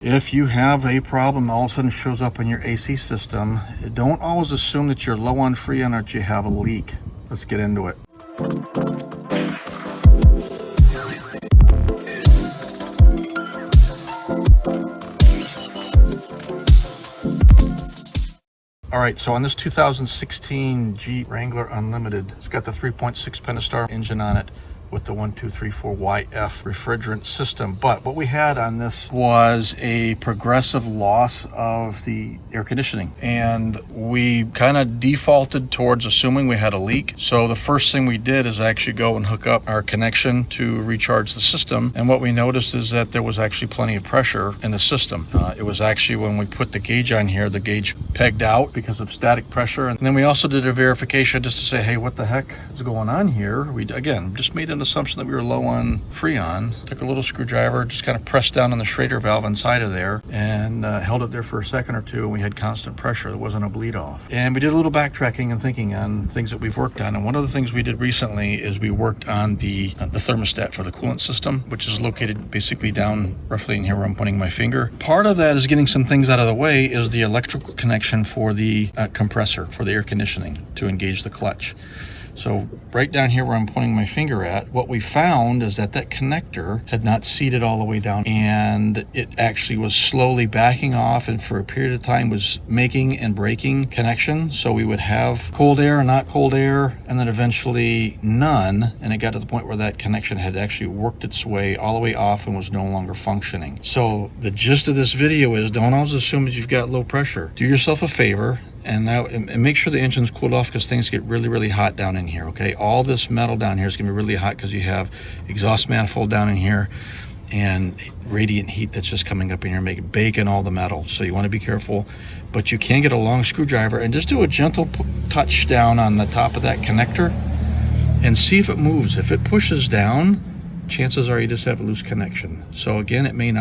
If you have a problem all of a sudden shows up in your AC system, don't always assume that you're low on Freon or that you have a leak. Let's get into it. All right, so on this 2016 Jeep Wrangler Unlimited, it's got the 3.6 Pentastar engine on it with the R1234YF refrigerant system. But what we had on this was a progressive loss of the air conditioning. And we kind of defaulted towards assuming we had a leak. So the first thing we did is actually go and hook up our connection to recharge the system. And what we noticed is that there was actually plenty of pressure in the system. It was actually when we put the gauge on here, the gauge pegged out because of static pressure. And then we also did a verification just to say, hey, what the heck is going on here? We, again, just made an assumption that we were low on Freon. Took a little screwdriver, just kind of pressed down on the Schrader valve inside of there and held it there for a second or two, and we had constant pressure. There wasn't a bleed off. And we did a little backtracking and thinking on things that we've worked on. And one of the things we did recently is we worked on the thermostat for the coolant system, which is located basically down roughly in here where I'm pointing my finger. Part of that is getting some things out of the way is the electrical connection for the compressor for the air conditioning to engage the clutch. So right down here where I'm pointing my finger at, what we found is that connector had not seated all the way down, and it actually was slowly backing off, and for a period of time was making and breaking connection. So we would have cold air and not cold air, and then eventually none, and it got to the point where that connection had actually worked its way all the way off and was no longer functioning. So the gist of this video is don't always assume that you've got low pressure. Do yourself a favor and make sure the engine's cooled off, because things get really, really hot down in here, okay? All this metal down here is gonna be really hot because you have exhaust manifold down in here and radiant heat that's just coming up in here, baking all the metal. So you wanna be careful, but you can get a long screwdriver and just do a gentle touch down on the top of that connector and see if it moves. If it pushes down, chances are you just have a loose connection. So again, it may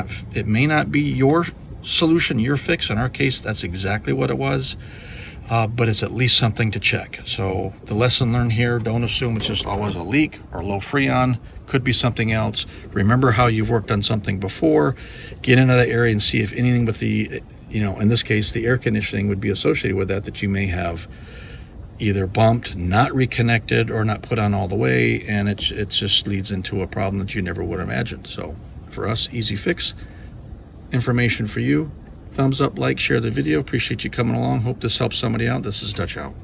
not be your solution, your fix. In our case, that's exactly what it was, but it's at least something to check. So the lesson learned here, don't assume it's just always a leak or low Freon. Could be something else. Remember how you've worked on something before. Get into that area and see if anything with the, in this case, the air conditioning would be associated with that you may have either bumped, not reconnected, or not put on all the way, and it just leads into a problem that you never would have imagined. So for us, easy fix. Information for you. Thumbs up, like, share the video. Appreciate you coming along. Hope this helps somebody out. This is Dutch out.